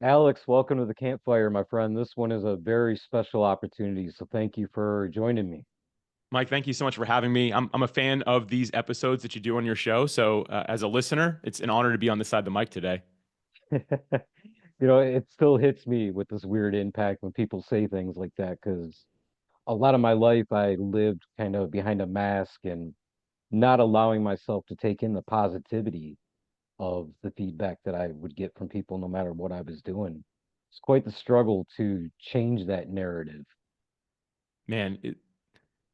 Alex, welcome to the campfire, my friend. This one is a very special opportunity, so thank you for joining me. Mike, thank you so much for having me. I'm a fan of these episodes that you do on your show. So, as a listener, it's an honor to be on this side of the mic today. It still hits me with this weird impact when people say things like that, because a lot of my life I lived kind of behind a mask and not allowing myself to take in the positivity of the feedback that I would get from people no matter what I was doing. It's quite the struggle to change that narrative. Man,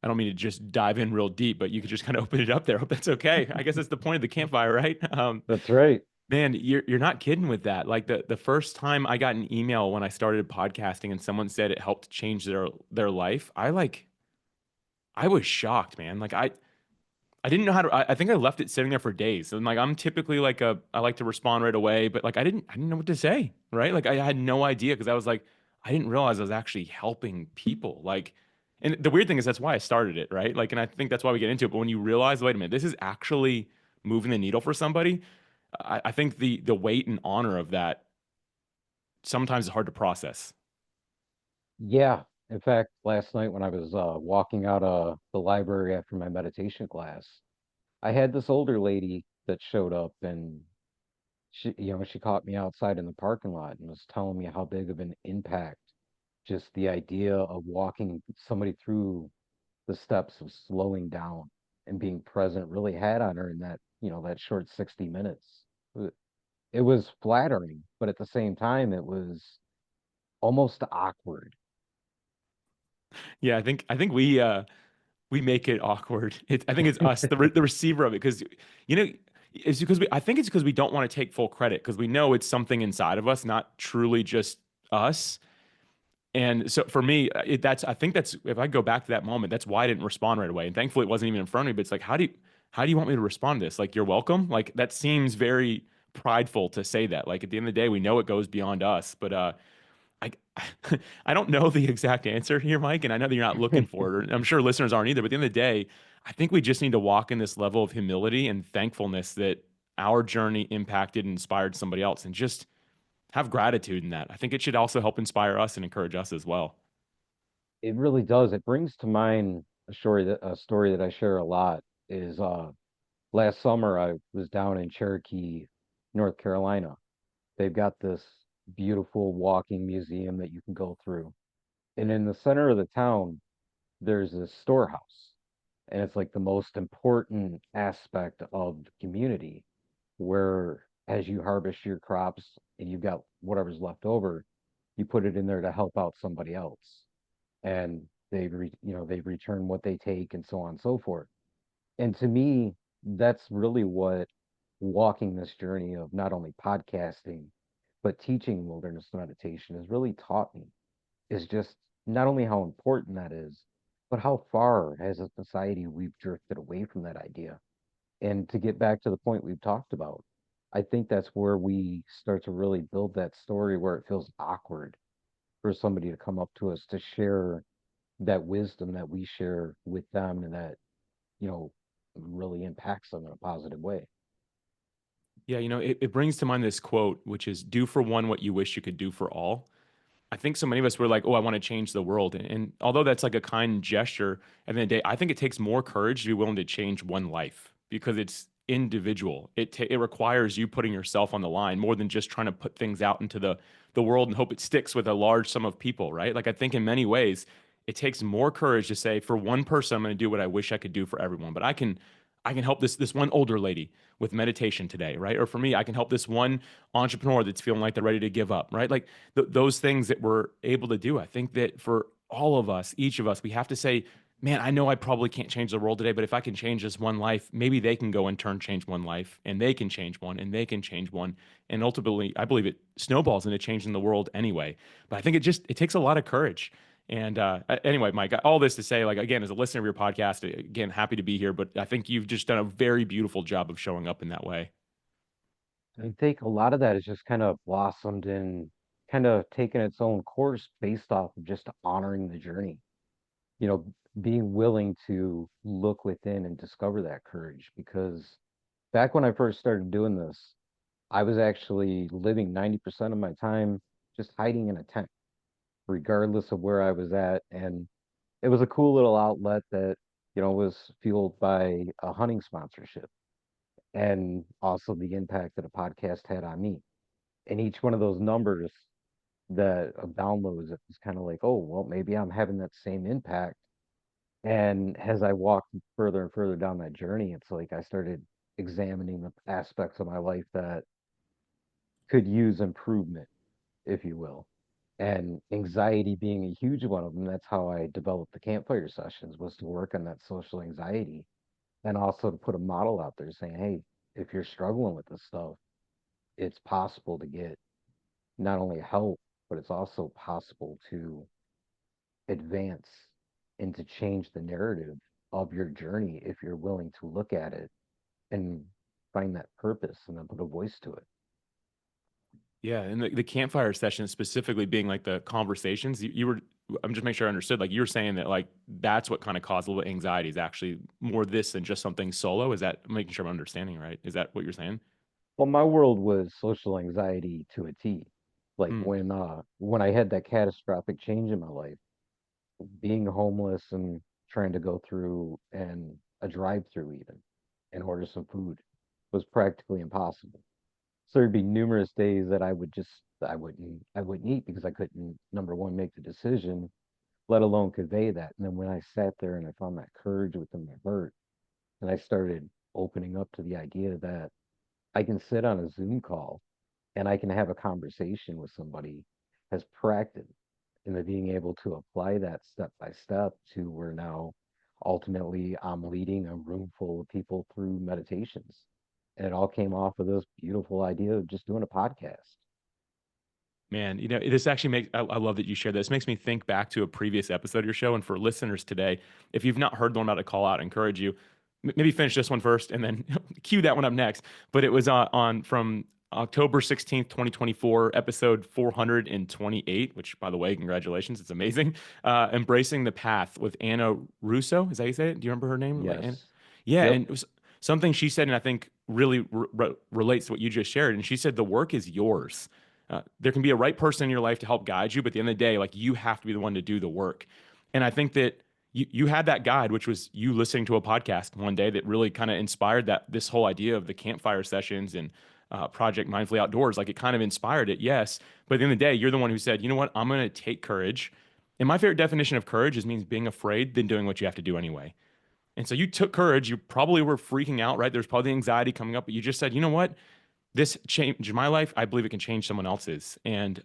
I don't mean to just dive in real deep, but you could just kind of open it up there. Hope that's okay. I guess that's the point of the campfire, right? That's right. Man, you're not kidding with that. Like the first time I got an email when I started podcasting and someone said it helped change their life, I was shocked, man. I didn't know how to. I think I left it sitting there for days. And like I'm typically I like to respond right away, but like I didn't know what to say, right? Like I had no idea because I didn't realize I was actually helping people. And the weird thing is that's why I started it, right? Like, and I think that's why we get into it. But when you realize, wait a minute, this is actually moving the needle for somebody, I think the weight and honor of that sometimes is hard to process. Yeah. In fact, last night when I was walking out of the library after my meditation class, I had this older lady that showed up and she caught me outside in the parking lot and was telling me how big of an impact just the idea of walking somebody through the steps of slowing down and being present really had on her in that short 60 minutes. It it was flattering, but at the same time, it was almost awkward. Yeah, I think we make it awkward. I think it's us, the receiver of it, because you know I think it's because we don't want to take full credit because we know it's something inside of us, not truly just us. And so for me, that's I think that's if I go back to that moment, that's why I didn't respond right away. And thankfully, it wasn't even in front of me. But it's like, how do you want me to respond to this? Like, you're welcome. Like that seems very prideful to say that. Like at the end of the day, we know it goes beyond us, but I I don't know the exact answer here, Mike, and I know that you're not looking for it. Or I'm sure listeners aren't either. But at the end of the day, I think we just need to walk in this level of humility and thankfulness that our journey impacted and inspired somebody else, and just have gratitude in that. I think it should also help inspire us and encourage us as well. It really does. It brings to mind a story that I share a lot is last summer I was down in Cherokee, North Carolina. They've got this beautiful walking museum that you can go through. And in the center of the town, there's a storehouse. And it's like the most important aspect of the community where as you harvest your crops and you've got whatever's left over, you put it in there to help out somebody else. And they return what they take and so on and so forth. And to me, that's really what walking this journey of not only podcasting, but teaching wilderness meditation has really taught me is just not only how important that is, but how far as a society we've drifted away from that idea. And to get back to the point we've talked about, I think that's where we start to really build that story where it feels awkward for somebody to come up to us to share that wisdom that we share with them and that, you know, really impacts them in a positive way. Yeah, it brings to mind this quote, which is do for one what you wish you could do for all. I think so many of us were like, oh, I want to change the world. And although that's like a kind gesture, at the end of the day, I think it takes more courage to be willing to change one life because it's individual. It requires you putting yourself on the line more than just trying to put things out into the world and hope it sticks with a large sum of people, right? Like I think in many ways, it takes more courage to say, for one person, I'm going to do what I wish I could do for everyone. But I can help this one older lady with meditation today, right? Or for me, I can help this one entrepreneur that's feeling like they're ready to give up, right? Like those things that we're able to do. I think that for all of us, each of us, we have to say, man, I know I probably can't change the world today, but if I can change this one life, maybe they can go in turn change one life, and they can change one, and they can change one. And ultimately, I believe it snowballs into changing the world anyway. But I think it takes a lot of courage. And anyway, Mike, all this to say, like, again, as a listener of your podcast, again, happy to be here, but I think you've just done a very beautiful job of showing up in that way. I think a lot of that has just kind of blossomed and kind of taken its own course based off of just honoring the journey, you know, being willing to look within and discover that courage. Because back when I first started doing this, I was actually living 90% of my time just hiding in a tent, regardless of where I was at. And it was a cool little outlet that, was fueled by a hunting sponsorship and also the impact that a podcast had on me. And each one of those numbers that of downloads, it was kind of like, oh, well, maybe I'm having that same impact. And as I walked further and further down that journey, it's like I started examining the aspects of my life that could use improvement, if you will. And anxiety being a huge one of them. That's how I developed the campfire sessions, was to work on that social anxiety and also to put a model out there saying, hey, if you're struggling with this stuff, it's possible to get not only help, but it's also possible to advance and to change the narrative of your journey if you're willing to look at it and find that purpose and then put a voice to it. Yeah, and the campfire session specifically being like the conversations you were. I'm just making sure I understood. Like you were saying that like that's what kind of caused a little anxiety is actually more this than just something solo. Is that making sure I'm understanding right? Is that what you're saying? Well, my world was social anxiety to a T. Like Mm, when I had that catastrophic change in my life, being homeless and trying to go through and a drive-through even and order some food was practically impossible. So there'd be numerous days that I wouldn't eat because I couldn't, number one, make the decision, let alone convey that. And then when I sat there and I found that courage within my heart, and I started opening up to the idea that I can sit on a Zoom call and I can have a conversation with somebody as practice, and then being able to apply that step by step to where now ultimately I'm leading a room full of people through meditations. And it all came off of this beautiful idea of just doing a podcast. man, this actually makes. I love that you shared this. Makes me think back to a previous episode of your show. And for listeners today, if you've not heard the one about a call out, I encourage you maybe finish this one first and then cue that one up next. But it was on from October 16th, 2024, episode 428, which, by the way, congratulations. It's amazing. Embracing the Path with Anna Russo. Is that how you say it? Do you remember her name? Anna? Yes. Yeah. Yep. And it was something she said, and I think really relates to what you just shared. And she said, the work is yours. There can be a right person in your life to help guide you, but at the end of the day, like you have to be the one to do the work. And I think that you had that guide, which was you listening to a podcast one day that really kind of inspired that this whole idea of the campfire sessions and Project Mindfully Outdoors. Like it kind of inspired it, yes. But at the end of the day, you're the one who said, you know what, I'm going to take courage. And my favorite definition of courage is means being afraid than doing what you have to do anyway. And so you took courage. You probably were freaking out, right? There's probably anxiety coming up, but you just said, you know what? This changed my life. I believe it can change someone else's. And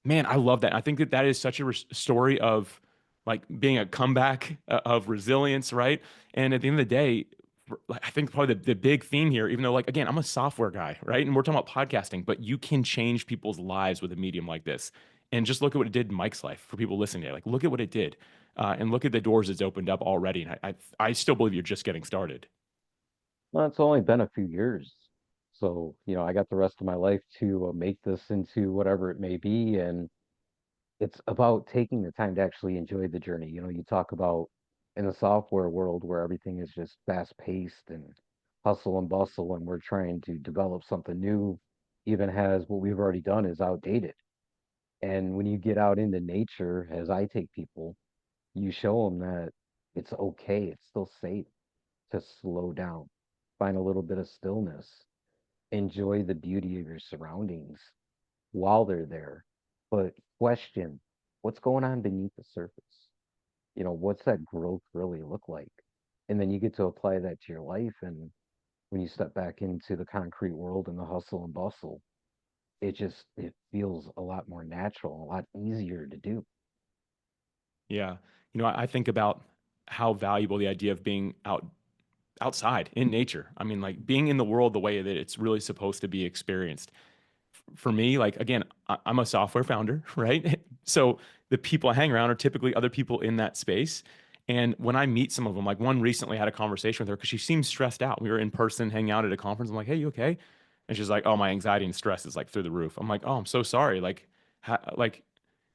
man, I love that. I think that that is such a story of like being a comeback of resilience, right? And at the end of the day, like, I think probably the big theme here, even though like again, I'm a software guy, right? And we're talking about podcasting, but you can change people's lives with a medium like this. And just look at what it did in Mike's life for people listening today. Like, look at what it did, and look at the doors it's opened up already. And I still believe you're just getting started. Well, it's only been a few years. So, I got the rest of my life to make this into whatever it may be. And it's about taking the time to actually enjoy the journey. You talk about in the software world where everything is just fast paced and hustle and bustle, and we're trying to develop something new, even as what we've already done is outdated. And when you get out into nature, as I take people, you show them that it's okay, it's still safe to slow down, find a little bit of stillness, enjoy the beauty of your surroundings while they're there, but question what's going on beneath the surface. What's that growth really look like? And then you get to apply that to your life. And when you step back into the concrete world and the hustle and bustle, it feels a lot more natural, a lot easier to do. Yeah. I think about how valuable the idea of being outside in nature. I mean, like being in the world the way that it's really supposed to be experienced. For me, like again, I'm a software founder, right? So the people I hang around are typically other people in that space. And when I meet some of them, like one recently had a conversation with her because she seemed stressed out. We were in person hanging out at a conference. I'm like, hey, you okay? And she's like, oh, my anxiety and stress is like through the roof. I'm like, oh, I'm so sorry. Like, like,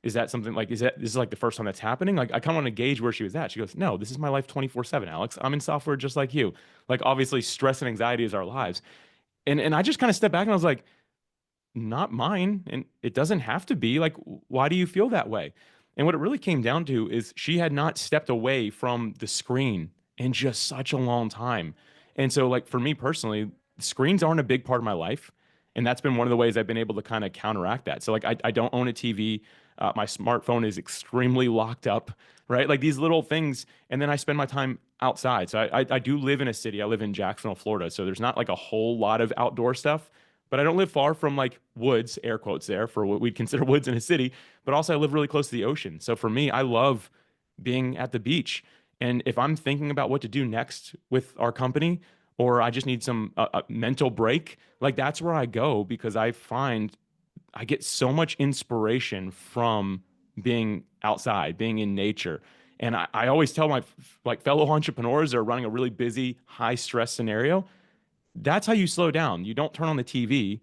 is that something like, this is like the first time that's happening? Like, I kind of want to gauge where she was at. She goes, no, this is my life 24/7, Alex. I'm in software just like you. Like, obviously, stress and anxiety is our lives. And I just kind of stepped back and I was like, not mine. And it doesn't have to be. Like, why do you feel that way? And what it really came down to is she had not stepped away from the screen in just such a long time. And so, like, for me personally, screens aren't a big part of my life. And that's been one of the ways I've been able to kind of counteract that. So, like, I don't own a TV. My smartphone is extremely locked up, right? Like these little things. And then I spend my time outside. So I do live in a city. I live in Jacksonville, Florida. So there's not like a whole lot of outdoor stuff, but I don't live far from like woods, air quotes there for what we'd consider woods in a city. But also, I live really close to the ocean. So for me, I love being at the beach. And if I'm thinking about what to do next with our company, or I just need some mental break, like that's where I go because I find I get so much inspiration from being outside, being in nature. And I always tell my like fellow entrepreneurs that are running a really busy, high stress scenario, that's how you slow down. You don't turn on the TV.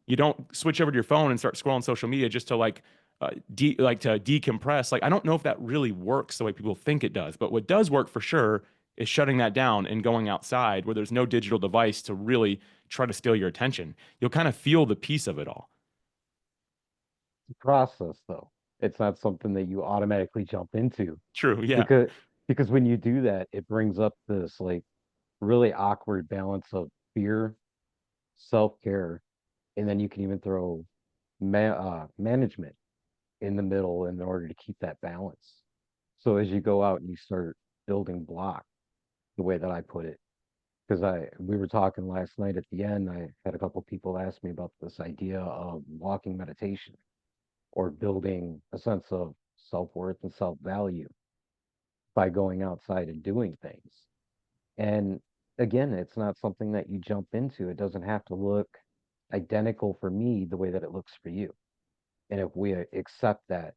You don't switch over to your phone and start scrolling social media just to like to decompress. Like I don't know if that really works the way people think it does, but what does work for sure is shutting that down and going outside where there's no digital device to really try to steal your attention. You'll kind of feel the peace of it all. Process though. It's not something that you automatically jump into True. Yeah. because because when you do that, it brings up this like really awkward balance of fear, self-care, and then you can even throw management in the middle in order to keep that balance. So as you go out and you start building block, the way that I put it, because I we were talking last night at the end, I had a couple people ask me about this idea of walking meditation or building a sense of self-worth and self-value by going outside and doing things. And again, it's not something that you jump into. It doesn't have to look identical for me the way that it looks for you. And if we accept that,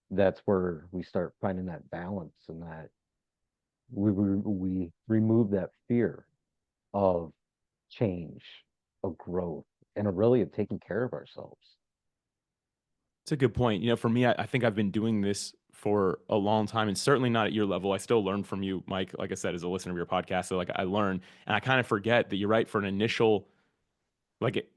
that's where we start finding that balance and that we remove that fear of change, of growth, and of really of taking care of ourselves. It's a good point. For me, I think I've been doing this for a long time and certainly not at your level. I still learn from you, Mike, like I said, as a listener of your podcast. So like I learn and I kind of forget that you're right for an initial, like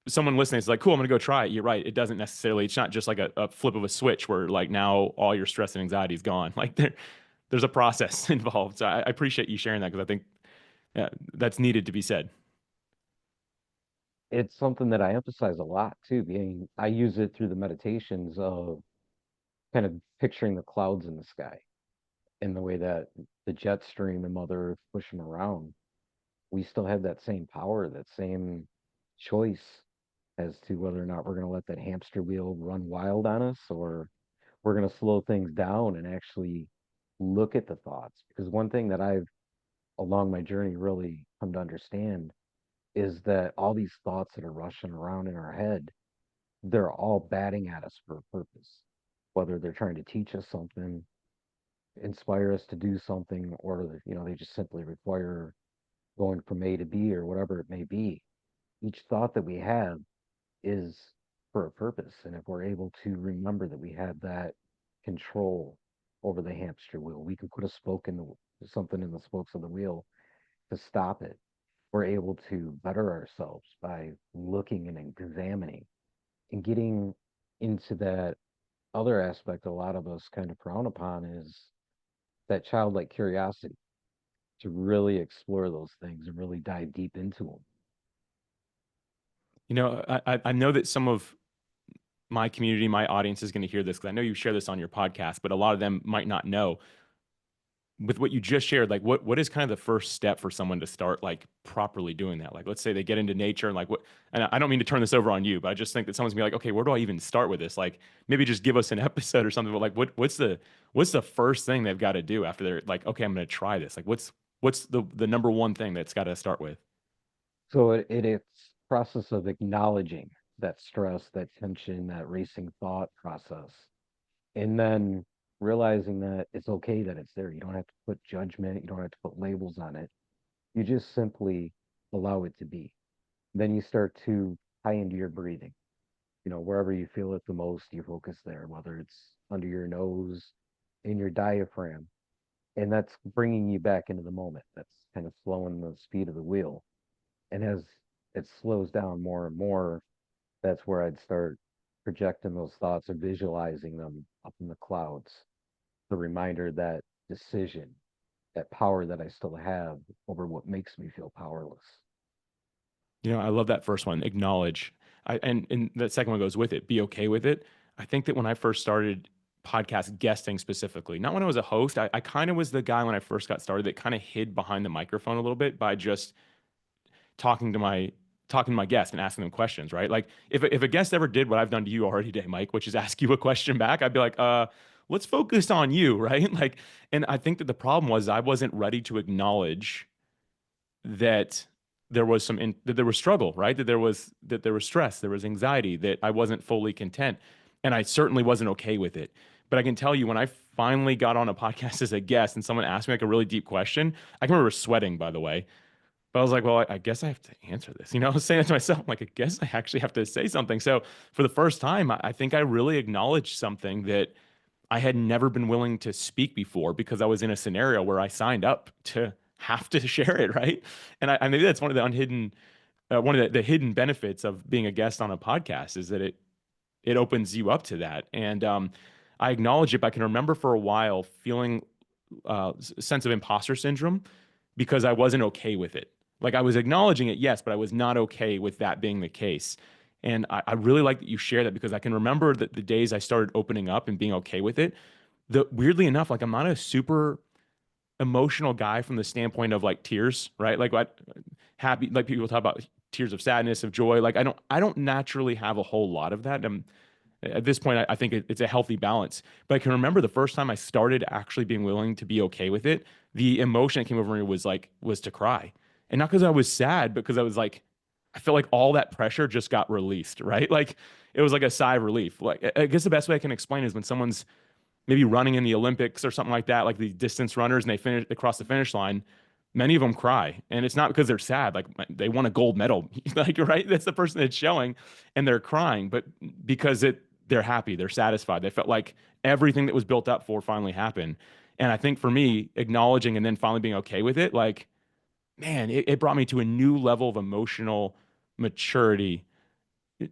someone listening is like, cool, I'm going to go try it. You're right. It doesn't necessarily, it's not just like a flip of a switch where like now all your stress and anxiety is gone. Like there's a process involved. So I appreciate you sharing that because I think that's needed to be said. It's something that I emphasize a lot too, being I use it through the meditations of kind of picturing the clouds in the sky in the way that the jet stream and Mother Earth push them around. We still have that same power, that same choice as to whether or not we're going to let that hamster wheel run wild on us or we're going to slow things down and actually look at the thoughts. Because one thing that I've along my journey really come to understand is that all these thoughts that are rushing around in our head, they're all batting at us for a purpose. Whether they're trying to teach us something, inspire us to do something, or they just simply require going from A to B or whatever it may be. Each thought that we have is for a purpose. And if we're able to remember that we have that control over the hamster wheel, we can put a spoke in the something in the spokes of the wheel to stop it. We're able to better ourselves by looking and examining and getting into that other aspect a lot of us kind of frown upon is that childlike curiosity to really explore those things and really dive deep into them. I know that some of my community, my audience is going to hear this because I know you share this on your podcast, but a lot of them might not know. With what you just shared, like what is kind of the first step for someone to start like properly doing that? Like, let's say they get into nature and like what, and I don't mean to turn this over on you, but I just think that someone's gonna be like, okay, where do I even start with this? Like, maybe just give us an episode or something. But like, what's the first thing they've got to do after they're like, okay, I'm gonna try this. Like, what's the number one thing that's got to start with? So it's process of acknowledging that stress, that tension, that racing thought process, and then realizing that it's okay that it's there. You don't have to put judgment, you don't have to put labels on it. You just simply allow it to be. Then you start to tie into your breathing. Wherever you feel it the most, you focus there, whether it's under your nose, in your diaphragm, and that's bringing you back into the moment. That's kind of slowing the speed of the wheel. And as it slows down more and more, That's where I'd start projecting those thoughts or visualizing them up in the clouds. The reminder that decision, that power that I still have over what makes me feel powerless. I love that first one, acknowledge. And that second one goes with it, be okay with it. I think that when I first started podcast guesting specifically, not when I was a host, I kind of was the guy when I first got started that kind of hid behind the microphone a little bit by just talking to my talking to my guest and asking them questions, right? Like if a guest ever did what I've done to you already today, Mike, which is ask you a question back, I'd be like, let's focus on you, right? Like, and I think that the problem was I wasn't ready to acknowledge that that there was struggle, right? That there was stress, there was anxiety, that I wasn't fully content, and I certainly wasn't okay with it. But I can tell you, when I finally got on a podcast as a guest and someone asked me like a really deep question, I can remember sweating, by the way. But I was like, well, I guess I have to answer this. I was saying it to myself, I'm like, I guess I actually have to say something. So for the first time, I think I really acknowledged something that I had never been willing to speak before because I was in a scenario where I signed up to have to share it, right? And I maybe that's one of the one of the hidden benefits of being a guest on a podcast is that it opens you up to that. And I acknowledge it, but I can remember for a while feeling sense of imposter syndrome because I wasn't okay with it. Like I was acknowledging it, yes, but I was not okay with that being the case. And I really like that you share that because I can remember that the days I started opening up and being okay with it. Weirdly enough, like I'm not a super emotional guy from the standpoint of like tears, right? Like what happy, like people talk about tears of sadness, of joy. Like I don't naturally have a whole lot of that. At this point, I think it's a healthy balance. But I can remember the first time I started actually being willing to be okay with it. The emotion that came over me was to cry, and not because I was sad, but because I was like, I felt like all that pressure just got released, right? Like it was like a sigh of relief. Like I guess the best way I can explain is when someone's maybe running in the Olympics or something like that, like the distance runners, and they cross the finish line. Many of them cry, and it's not because they're sad, like they won a gold medal, like right. That's the person that's showing, and they're crying, but because they're happy, they're satisfied. They felt like everything that was built up for finally happened. And I think for me, acknowledging and then finally being okay with it, like man, it brought me to a new level of emotional maturity,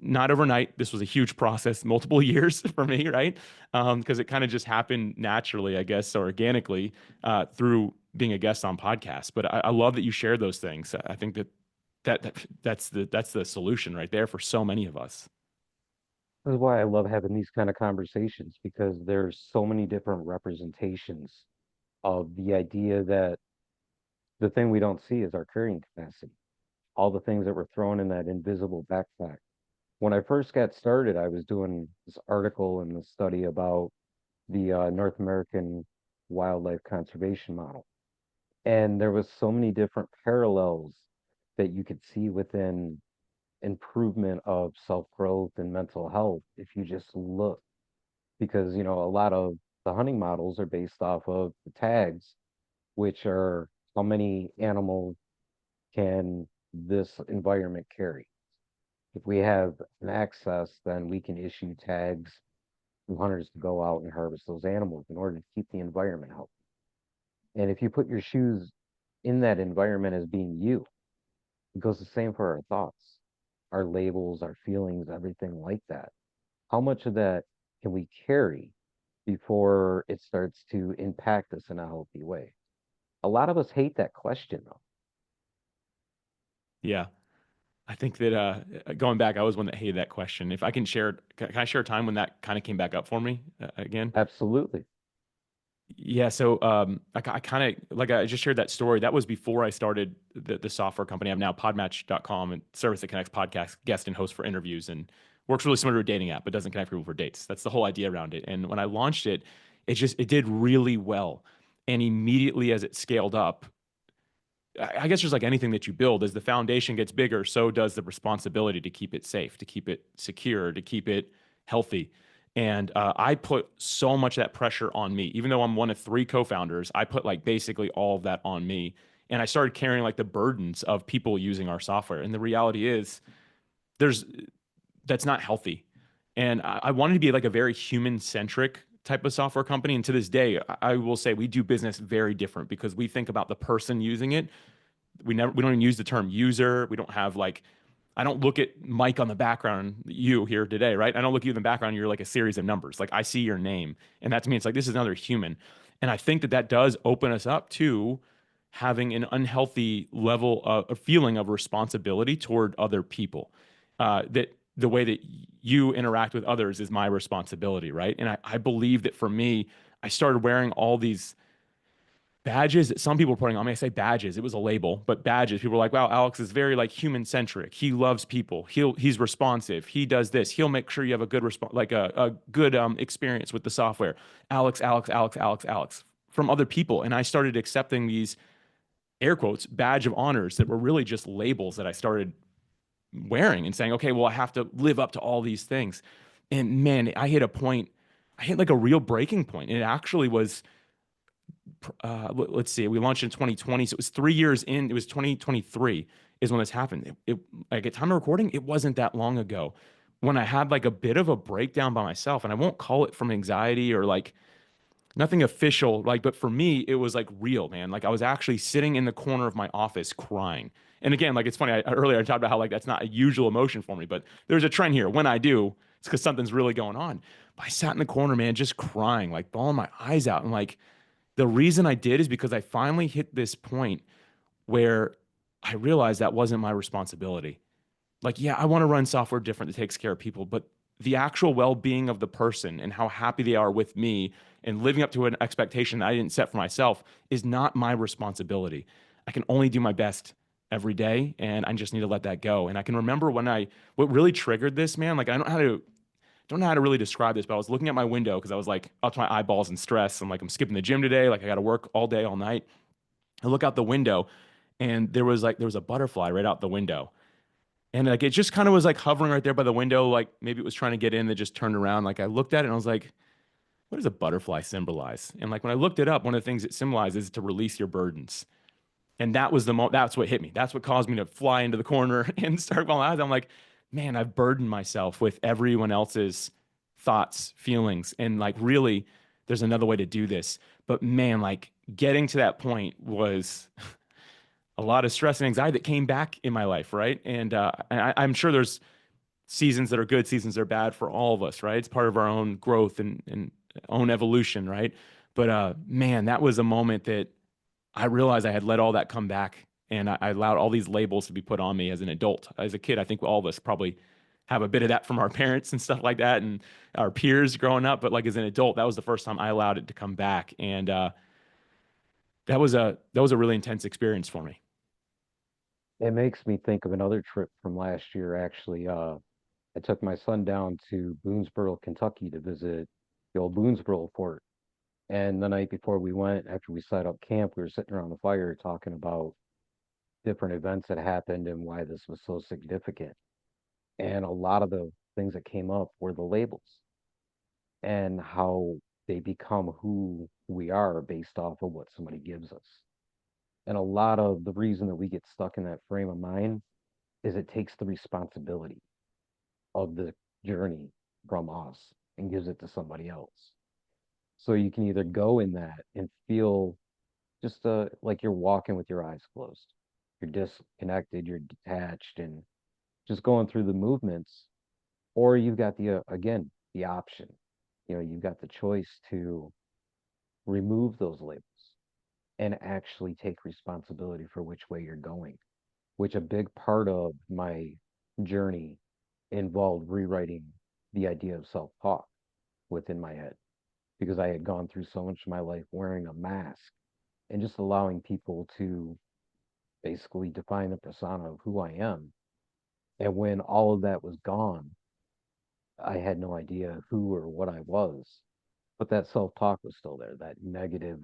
not overnight. This was a huge process, multiple years for me, right? Because it kind of just happened naturally, I guess, or organically through being a guest on podcasts. But I love that you share those things. I think that's the solution right there for so many of us. This is why I love having these kind of conversations because there's so many different representations of the idea that the thing we don't see is our carrying capacity, all the things that were thrown in that invisible backpack. When I first got started, I was doing this article and this study about the North American wildlife conservation model. And there was so many different parallels that you could see within improvement of self-growth and mental health if you just look. Because, a lot of the hunting models are based off of the tags, which are how many animals can this environment carry. If we have an excess, then we can issue tags to hunters to go out and harvest those animals in order to keep the environment healthy. And if you put your shoes in that environment as being you, it goes the same for our thoughts, our labels, our feelings, everything like that. How much of that can we carry before it starts to impact us in a healthy way? A lot of us hate that question, though. Yeah. I think that going back, I was one that hated that question. If I can share, can I share a time when that kind of came back up for me again? Absolutely. Yeah, so I kind of like I just shared that story. That was before I started the software company. I'm now podmatch.com and service that connects podcast guest and host for interviews and works really similar to a dating app, but doesn't connect people for dates. That's the whole idea around it. And when I launched it, it did really well. And immediately as it scaled up, I guess just like anything that you build, as the foundation gets bigger, so does the responsibility to keep it safe, to keep it secure, to keep it healthy. And I put so much of that pressure on me. Even though I'm one of three co-founders, I put like basically all of that on me. And I started carrying like the burdens of people using our software. And the reality is, there's that's not healthy. And I wanted to be like a very human centric type of software company. And to this day, I will say we do business very different because we think about the person using it. We don't even use the term user. We don't have like I don't look at Mike on the background, you here today, right? I don't look at you in the background. You're like a series of numbers. Like I see your name, and that to me, it's like this is another human. And I think that that does open us up to having an unhealthy level of a feeling of responsibility toward other people. That the way that you interact with others is my responsibility, right? And I believe that for me, I started wearing all these badges that some people were putting on me. I say badges, it was a label, but badges. People were like, wow, Alex is very like human centric. He loves people. He's responsive. He does this. He'll make sure you have a good response, like a good experience with the software. Alex, Alex, Alex, Alex, Alex from other people. And I started accepting these air quotes badge of honors that were really just labels that I started wearing and saying, okay, well, I have to live up to all these things. And man, I hit a point, I hit like a real breaking point. And it actually was let's see, we launched in 2020. So it was 3 years in, it was 2023 is when this happened. Like at time of recording, it wasn't that long ago when I had like a bit of a breakdown by myself. And I won't call it from anxiety or like nothing official, like, but for me, it was like real, man. Like I was actually sitting in the corner of my office crying. And again, like it's funny, earlier I talked about how like that's not a usual emotion for me, but there's a trend here. When I do, it's because something's really going on. But I sat in the corner, man, just crying, like bawling my eyes out. And like, the reason I did is because I finally hit this point where I realized that wasn't my responsibility. Like, yeah, I want to run software different that takes care of people, but the actual well-being of the person and how happy they are with me and living up to an expectation that I didn't set for myself is not my responsibility. I can only do my best every day, and I just need to let that go. And I can remember what really triggered this, man, like I don't know how to really describe this, but I was looking at my window because I was like up to my eyeballs in stress. I'm like, I'm skipping the gym today. Like I got to work all day, all night. I look out the window and there was a butterfly right out the window. And like it just kind of was like hovering right there by the window. Like maybe it was trying to get in that just turned around. Like I looked at it and I was like, what does a butterfly symbolize? And like when I looked it up, one of the things it symbolizes is to release your burdens. And that was that's what hit me. That's what caused me to fly into the corner and start falling out. I'm like, man, I've burdened myself with everyone else's thoughts, feelings. And like, really, there's another way to do this. But man, like getting to that point was a lot of stress and anxiety that came back in my life. Right. And I'm sure there's seasons that are good, seasons that are bad for all of us. Right. It's part of our own growth and own evolution. Right. But man, that was a moment that I realized I had let all that come back and I allowed all these labels to be put on me as an adult. As a kid, I think all of us probably have a bit of that from our parents and stuff like that and our peers growing up. But like as an adult, that was the first time I allowed it to come back. And that was a really intense experience for me. It makes me think of another trip from last year, actually. I took my son down to Boonesboro, Kentucky to visit the old Boonesboro fort. And the night before we went, after we set up camp, we were sitting around the fire talking about different events that happened and why this was so significant. And a lot of the things that came up were the labels and how they become who we are based off of what somebody gives us. And a lot of the reason that we get stuck in that frame of mind is it takes the responsibility of the journey from us and gives it to somebody else. So you can either go in that and feel just like you're walking with your eyes closed. You're disconnected, you're detached, and just going through the movements. Or you've got again, the option. You've got the choice to remove those labels and actually take responsibility for which way you're going, which a big part of my journey involved rewriting the idea of self-talk within my head because I had gone through so much of my life wearing a mask and just allowing people to basically define the persona of who I am. And when all of that was gone, I had no idea who or what I was. But that self talk was still there. That negative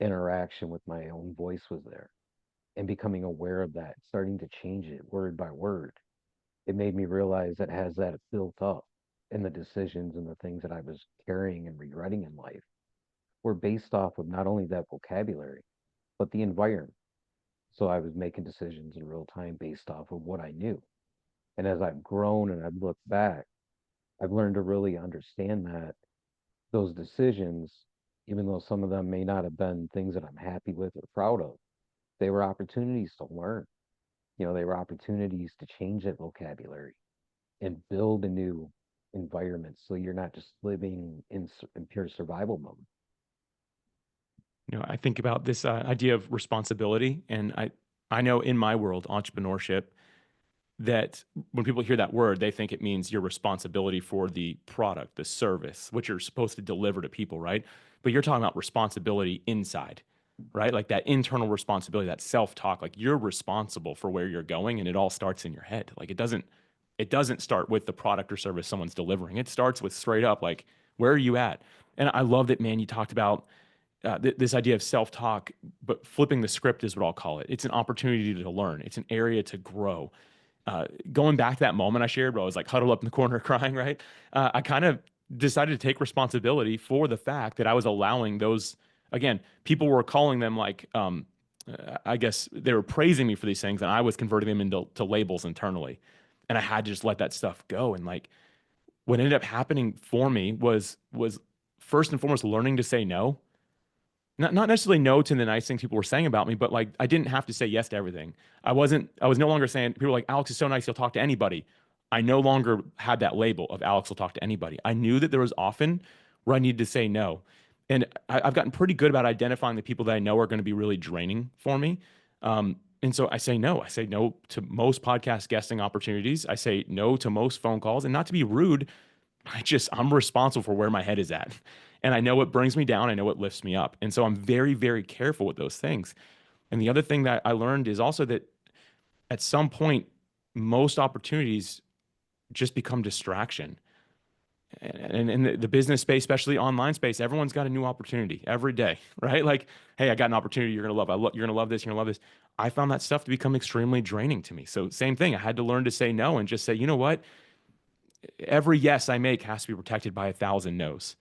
interaction with my own voice was there. And becoming aware of that, starting to change it word by word, it made me realize that as that built up and the decisions and the things that I was carrying and regretting in life were based off of not only that vocabulary, but the environment. So I was making decisions in real time based off of what I knew. And as I've grown and I've looked back, I've learned to really understand that those decisions, even though some of them may not have been things that I'm happy with or proud of, they were opportunities to learn. They were opportunities to change that vocabulary and build a new environment so you're not just living in pure survival mode. I think about this idea of responsibility, and I know in my world, entrepreneurship, that when people hear that word, they think it means your responsibility for the product, the service, what you're supposed to deliver to people, right? But you're talking about responsibility inside, right? Like that internal responsibility, that self-talk, like you're responsible for where you're going, and it all starts in your head. Like it doesn't start with the product or service someone's delivering. It starts with straight up like, where are you at? And I love that, man. You talked about this idea of self-talk, but flipping the script is what I'll call it. It's an opportunity to learn. It's an area to grow. Going back to that moment I shared where I was like huddled up in the corner crying, right? I kind of decided to take responsibility for the fact that I was allowing those, again, people were calling them like, I guess they were praising me for these things, and I was converting them into labels internally. And I had to just let that stuff go. And like what ended up happening for me was first and foremost learning to say no, not necessarily no to the nice things people were saying about me, but like I didn't have to say yes to everything. I was no longer saying people were like, Alex is so nice, he'll talk to anybody. I no longer had that label of Alex will talk to anybody. I knew that there was often where I needed to say no. And I've gotten pretty good about identifying the people that I know are going to be really draining for me. And so I say no. I say no to most podcast guesting opportunities. I say no to most phone calls. And not to be rude, I'm responsible for where my head is at. And I know what brings me down. I know what lifts me up. And so I'm very, very careful with those things. And the other thing that I learned is also that at some point, most opportunities just become distraction. And in the business space, especially online space, everyone's got a new opportunity every day, right? Like, hey, I got an opportunity you're gonna love. You're gonna love this. You're gonna love this. I found that stuff to become extremely draining to me. So same thing. I had to learn to say no and just say, you know what? Every yes I make has to be protected by 1,000 no's.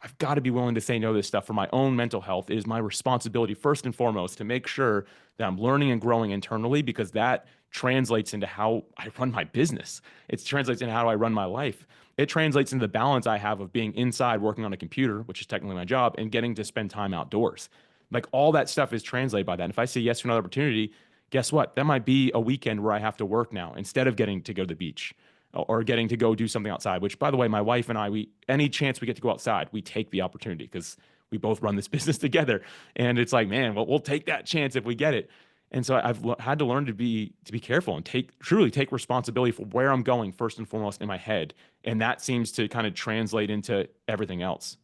I've got to be willing to say no to this stuff for my own mental health. It is my responsibility, first and foremost, to make sure that I'm learning and growing internally because that translates into how I run my business. It translates into how I run my life. It translates into the balance I have of being inside working on a computer, which is technically my job, and getting to spend time outdoors. Like all that stuff is translated by that. And if I say yes to another opportunity, guess what? That might be a weekend where I have to work now instead of getting to go to the beach or getting to go do something outside, which by the way, my wife and I, any chance we get to go outside, we take the opportunity because we both run this business together. And it's like, man, well, we'll take that chance if we get it. And so had to learn to be careful and truly take responsibility for where I'm going first and foremost in my head. And that seems to kind of translate into everything else.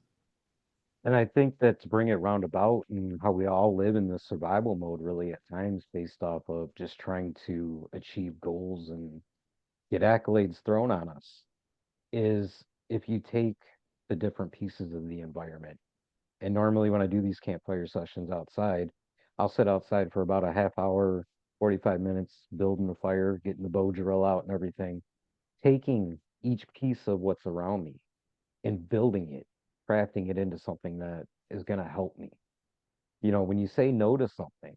And I think that to bring it roundabout and how we all live in the survival mode really at times based off of just trying to achieve goals and get accolades thrown on us is if you take the different pieces of the environment. And normally when I do these campfire sessions outside, I'll sit outside for about a half hour, 45 minutes, building the fire, getting the bow drill out and everything, taking each piece of what's around me and building it, crafting it into something that is going to help me. When you say no to something,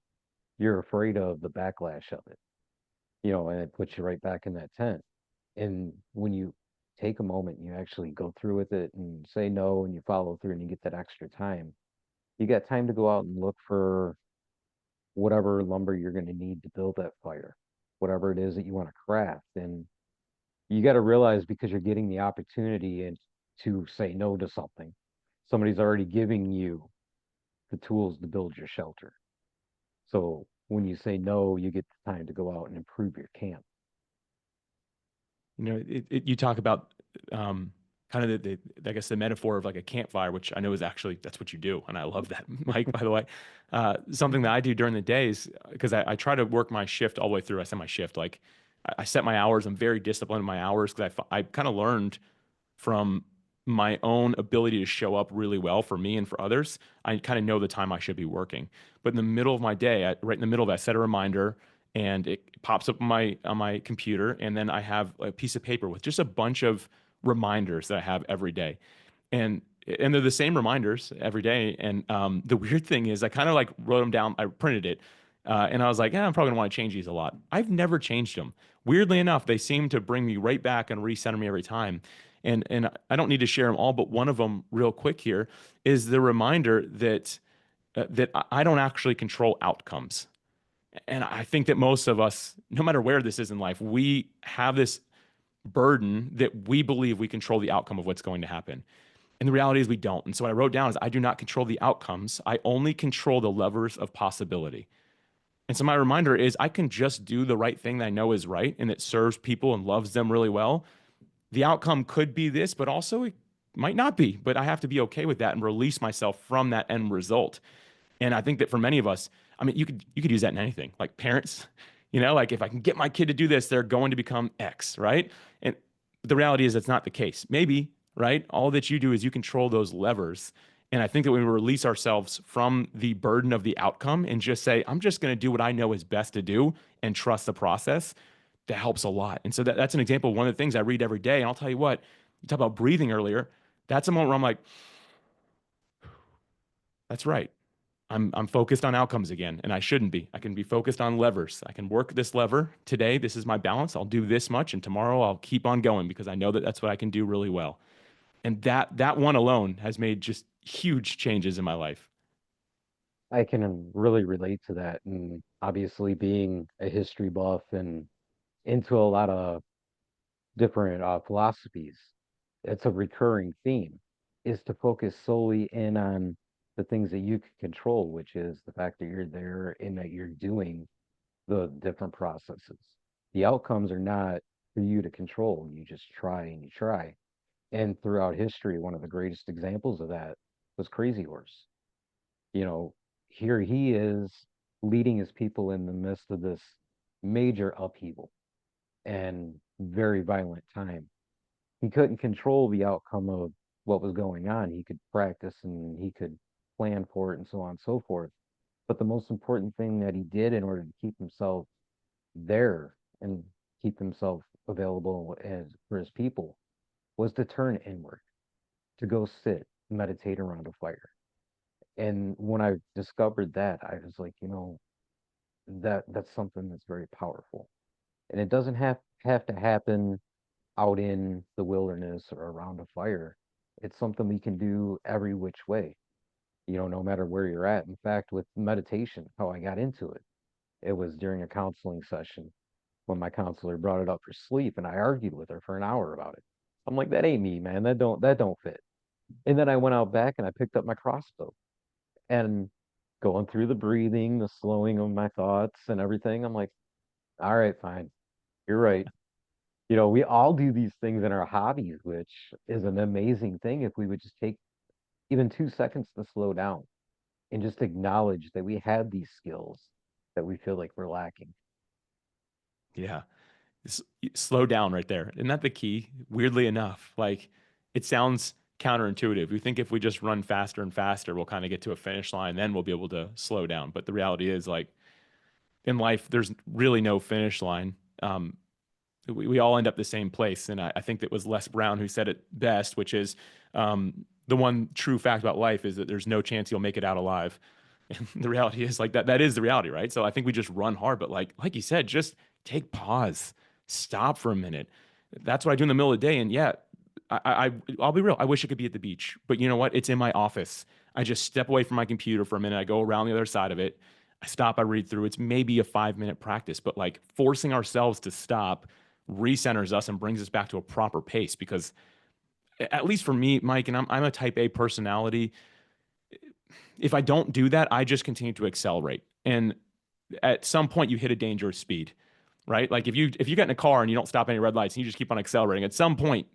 you're afraid of the backlash of it, and it puts you right back in that tent. And when you take a moment and you actually go through with it and say no and you follow through and you get that extra time, you got time to go out and look for whatever lumber you're going to need to build that fire, whatever it is that you want to craft. And you got to realize because you're getting the opportunity and to say no to something, somebody's already giving you the tools to build your shelter. So when you say no, you get the time to go out and improve your camp. You talk about kind of I guess the metaphor of like a campfire, which I know is actually that's what you do, and I love that, Mike. By the way, something that I do during the days because I try to work my shift all the way through. I set my shift like I set my hours. I'm very disciplined in my hours because I kind of learned from my own ability to show up really well for me and for others. I kind of know the time I should be working. But in the middle of my day, right in the middle of it, I set a reminder and it pops up on my computer. And then I have a piece of paper with just a bunch of reminders that I have every day. And and they're the same reminders every day. And the weird thing is I kind of like wrote them down. I printed it. And I was like, yeah, I'm probably gonna want to change these a lot. I've never changed them. Weirdly enough, they seem to bring me right back and recenter me every time. And I don't need to share them all, but one of them real quick here is the reminder that I don't actually control outcomes. And I think that most of us, no matter where this is in life, we have this burden that we believe we control the outcome of what's going to happen. And the reality is we don't. And so what I wrote down is I do not control the outcomes. I only control the levers of possibility. And so my reminder is I can just do the right thing that I know is right and that serves people and loves them really well. The outcome could be this, but also it might not be. But I have to be okay with that and release myself from that end result. And I think that for many of us, I mean, you could use that in anything, like parents, like if I can get my kid to do this, they're going to become X, right? And the reality is that's not the case. Maybe, right? All that you do is you control those levers. And I think that when we release ourselves from the burden of the outcome and just say, I'm just going to do what I know is best to do and trust the process, that helps a lot. And so that's an example of one of the things I read every day. And I'll tell you what, you talked about breathing earlier. That's a moment where I'm like, that's right. I'm focused on outcomes again, and I shouldn't be. I can be focused on levers. I can work this lever today. This is my balance. I'll do this much, and tomorrow I'll keep on going because I know that that's what I can do really well. And that one alone has made just huge changes in my life. I can really relate to that. And obviously, being a history buff and into a lot of different philosophies, it's a recurring theme, is to focus solely in on the things that you can control, which is the fact that you're there and that you're doing the different processes. The outcomes are not for you to control. You just try and you try. And throughout history, one of the greatest examples of that was Crazy Horse. You know, here he is leading his people in the midst of this major upheaval and very violent time. He couldn't control the outcome of what was going on. He could practice and he could plan for it and so on and so forth. But the most important thing that he did in order to keep himself there and keep himself available as for his people was to turn inward, to go sit, meditate around a fire. And when I discovered that, I was like, that's something that's very powerful. And it doesn't have to happen out in the wilderness or around a fire. It's something we can do every which way, no matter where you're at. In fact, with meditation, how I got into it, it was during a counseling session when my counselor brought it up for sleep and I argued with her for an hour about it. I'm like, that ain't me, man. That don't fit. And then I went out back and I picked up my crossbow and going through the breathing, the slowing of my thoughts and everything. I'm like, all right, fine. You're right. We all do these things in our hobbies, which is an amazing thing if we would just take even 2 seconds to slow down and just acknowledge that we have these skills that we feel like we're lacking. Yeah. S- Slow down right there. Isn't that the key? Weirdly enough, like it sounds counterintuitive. We think if we just run faster and faster, we'll kind of get to a finish line, then we'll be able to slow down. But the reality is, like in life, there's really no finish line. We all end up the same place. And I think that was Les Brown who said it best, which is the one true fact about life is that there's no chance you'll make it out alive. And the reality is like that is the reality, right? So I think we just run hard, but like you said, just take pause, stop for a minute. That's what I do in the middle of the day. And yeah, I'll be real. I wish I could be at the beach, but you know what? It's in my office. I just step away from my computer for a minute. I go around the other side of it. I stop, I read through. It's maybe a 5 minute practice, but like forcing ourselves to stop recenters us and brings us back to a proper pace because at least for me, Mike, and I'm a type A personality. If I don't do that, I just continue to accelerate. And at some point you hit a dangerous speed, right? Like if you get in a car and you don't stop any red lights and you just keep on accelerating, at some point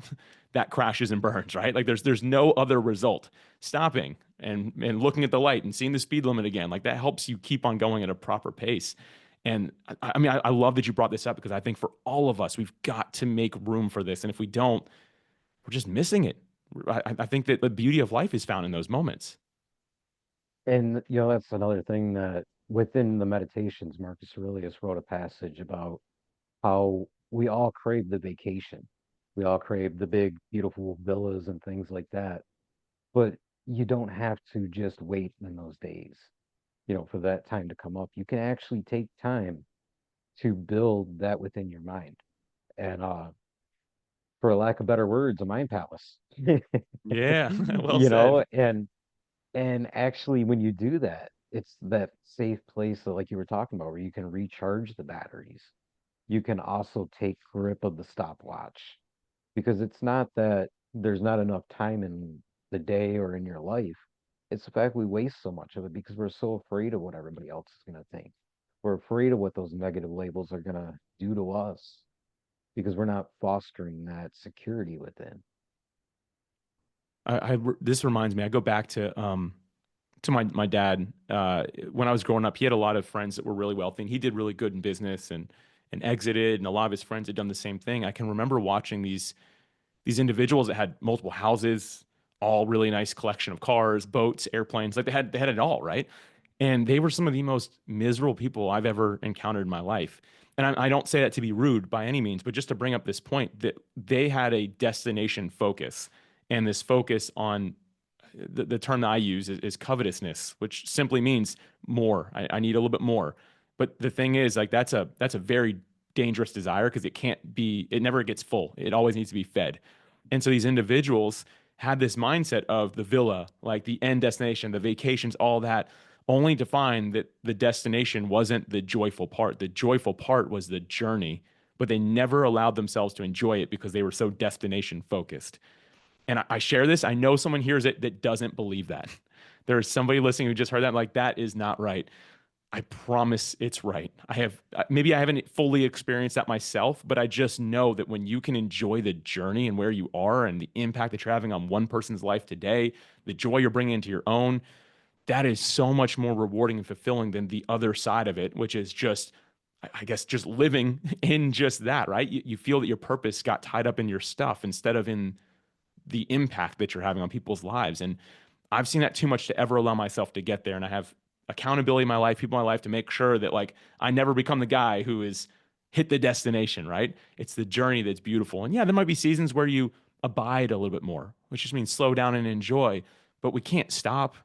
that crashes and burns, right? Like there's no other result. Stopping and looking at the light and seeing the speed limit again, like that helps you keep on going at a proper pace. And I mean, I love that you brought this up because I think for all of us, we've got to make room for this. And if we don't, we're just missing it. I think that the beauty of life is found in those moments. And that's another thing that within the meditations, Marcus Aurelius wrote a passage about how we all crave the vacation. We all crave the big, beautiful villas and things like that. But you don't have to just wait in those days, for that time to come up. You can actually take time to build that within your mind. And for lack of better words, a mind palace. Yeah, well you know, said. and and actually when you do that, It's that safe place that, like you were talking about, where you can recharge the batteries. You can also take grip of the stopwatch because it's not that there's not enough time in the day or in your life. It's the fact we waste so much of it because we're so afraid of what everybody else is going to think. We're afraid of what those negative labels are going to do to us because we're not fostering that security within. This reminds me, I go back to my dad. When I was growing up, he had a lot of friends that were really wealthy, and he did really good in business and exited, and a lot of his friends had done the same thing. I can remember watching these individuals that had multiple houses, all really nice collection of cars, boats, airplanes, like they had it all, right? And they were some of the most miserable people I've ever encountered in my life. And I don't say that to be rude by any means, but just to bring up this point that they had a destination focus, and this focus on the term that I use is covetousness, which simply means more. I need a little bit more. But the thing is, like that's a very dangerous desire because it never gets full. It always needs to be fed. And so these individuals had this mindset of the villa, like the end destination, the vacations, all that, only to find that the destination wasn't the joyful part. The joyful part was the journey, but they never allowed themselves to enjoy it because they were so destination focused. And I share this. I know someone hears it that doesn't believe that. There's somebody listening who just heard that, like, that is not right. I promise it's right. Maybe I haven't fully experienced that myself, but I just know that when you can enjoy the journey and where you are and the impact that you're having on one person's life today, the joy you're bringing into your own, that is so much more rewarding and fulfilling than the other side of it, which is just, I guess, just living in just that, right? You feel that your purpose got tied up in your stuff instead of in the impact that you're having on people's lives. And I've seen that too much to ever allow myself to get there. And I have accountability in my life, people in my life to make sure that like I never become the guy who is hit the destination, right? It's the journey that's beautiful. And yeah, there might be seasons where you abide a little bit more, which just means slow down and enjoy, but we can't stop.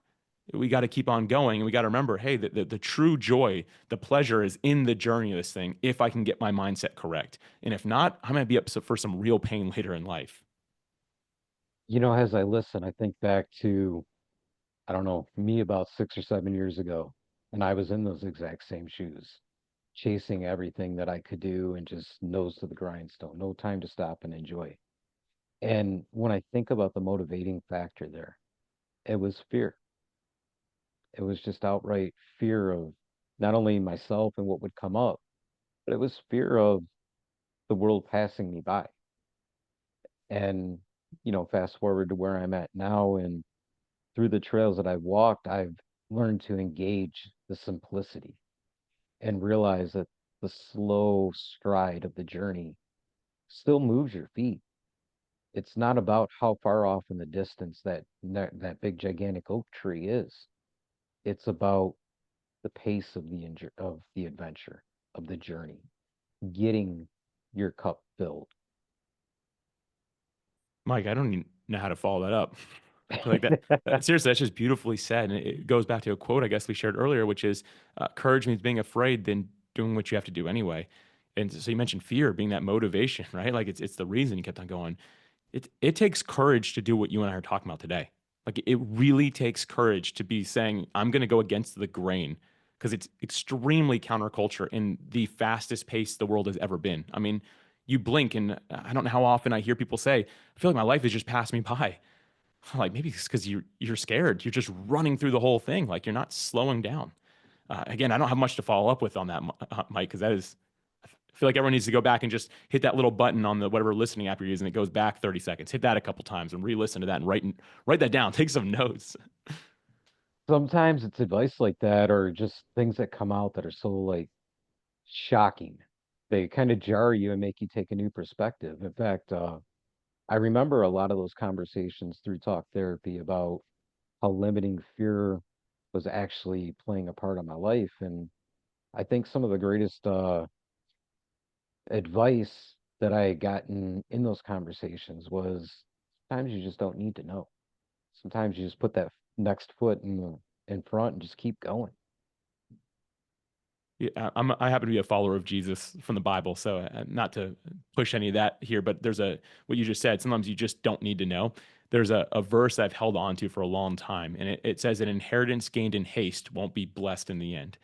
We got to keep on going. And we got to remember, hey, the true joy, the pleasure is in the journey of this thing if I can get my mindset correct. And if not, I might be up for some real pain later in life. As I listen, I think back to, I don't know, me about 6 or 7 years ago, and I was in those exact same shoes, chasing everything that I could do and just nose to the grindstone, no time to stop and enjoy. And when I think about the motivating factor there, it was fear. It was just outright fear of not only myself and what would come up, but it was fear of the world passing me by. And, fast forward to where I'm at now, and through the trails that I've walked, I've learned to engage the simplicity and realize that the slow stride of the journey still moves your feet. It's not about how far off in the distance that big gigantic oak tree is. It's about the pace of the adventure, of the journey, getting your cup filled. Mike, I don't even know how to follow that up. I feel like seriously, that's just beautifully said. And it goes back to a quote I guess we shared earlier, which is courage means being afraid than doing what you have to do anyway. And so you mentioned fear being that motivation, right? Like it's the reason you kept on going. It takes courage to do what you and I are talking about today. Like it really takes courage to be saying, I'm going to go against the grain because it's extremely counterculture in the fastest pace the world has ever been. I mean, you blink and I don't know how often I hear people say, I feel like my life has just passed me by. Like maybe it's because you're scared. You're just running through the whole thing. Like you're not slowing down. Again, I don't have much to follow up with on that, Mike, because that is. I feel like everyone needs to go back and just hit that little button on the whatever listening app you're using. It goes back 30 seconds. Hit that a couple times and re-listen to that and write that down. Take some notes. Sometimes it's advice like that, or just things that come out that are so like shocking. They kind of jar you and make you take a new perspective. In fact, I remember a lot of those conversations through talk therapy about how limiting fear was actually playing a part of my life. And I think some of the greatest advice that I had gotten in those conversations was sometimes you just don't need to know. Sometimes you just put that next foot in front and just keep going. I happen to be a follower of Jesus from the Bible, so not to push any of that here, but there's what you just said. Sometimes you just don't need to know. There's a verse I've held on to for a long time, and it says, "An inheritance gained in haste won't be blessed in the end."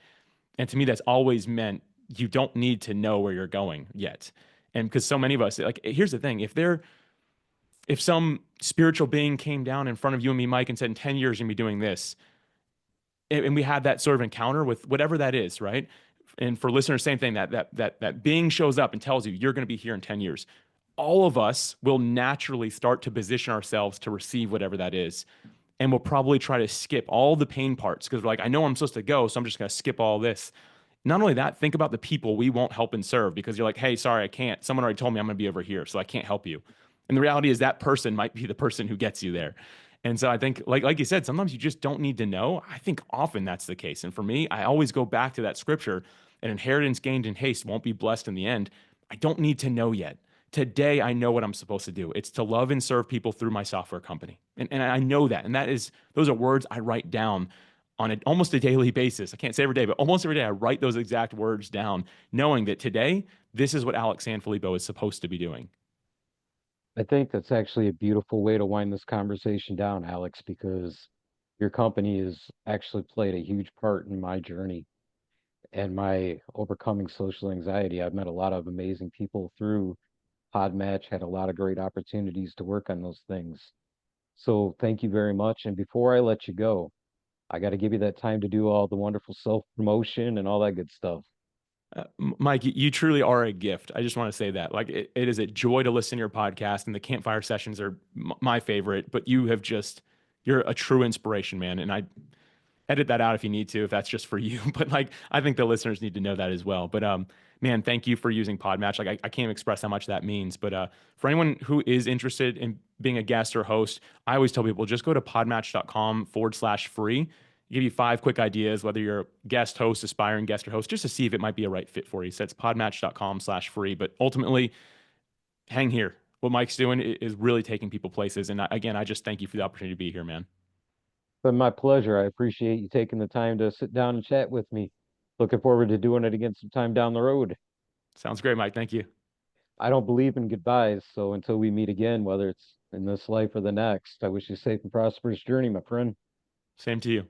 And to me, that's always meant you don't need to know where you're going yet. And because so many of us, like, here's the thing: if some spiritual being came down in front of you and me, Mike, and said, "In 10 years, you're gonna be doing this," and we had that sort of encounter with whatever that is, right? And for listeners, same thing. That being shows up and tells you you're going to be here in 10 years. All of us will naturally start to position ourselves to receive whatever that is, and we'll probably try to skip all the pain parts because we're like, I know I'm supposed to go, so I'm just going to skip all this. Not only that, think about the people we won't help and serve because you're like, hey, sorry, I can't. Someone already told me I'm going to be over here, so I can't help you. And the reality is that person might be the person who gets you there. And so I think, like you said, sometimes you just don't need to know. I think often that's the case. And for me, I always go back to that scripture: an inheritance gained in haste won't be blessed in the end. I don't need to know yet. Today, I know what I'm supposed to do. It's to love and serve people through my software company. And I know that. And those are words I write down on almost a daily basis. I can't say every day, but almost every day I write those exact words down, knowing that today, this is what Alex Sanfilippo is supposed to be doing. I think that's actually a beautiful way to wind this conversation down, Alex, because your company has actually played a huge part in my journey and my overcoming social anxiety. I've met a lot of amazing people through Podmatch, had a lot of great opportunities to work on those things. So thank you very much. And before I let you go, I got to give you that time to do all the wonderful self promotion and all that good stuff. Mike, you truly are a gift. I just want to say that. Like, it is a joy to listen to your podcast, and the campfire sessions are my favorite. But you're a true inspiration, man. And I edit that out if you need to, if that's just for you. But like, I think the listeners need to know that as well. But man, thank you for using Podmatch. Like, I can't express how much that means. But for anyone who is interested in being a guest or host, I always tell people just go to podmatch.com/free. Give you 5 quick ideas, whether you're a guest host, aspiring guest or host, just to see if it might be a right fit for you. So it's podmatch.com/free. But ultimately, hang here. What Mike's doing is really taking people places. And again, I just thank you for the opportunity to be here, man. But my pleasure. I appreciate you taking the time to sit down and chat with me. Looking forward to doing it again sometime down the road. Sounds great, Mike. Thank you. I don't believe in goodbyes, so until we meet again, whether it's in this life or the next, I wish you a safe and prosperous journey, my friend. Same to you.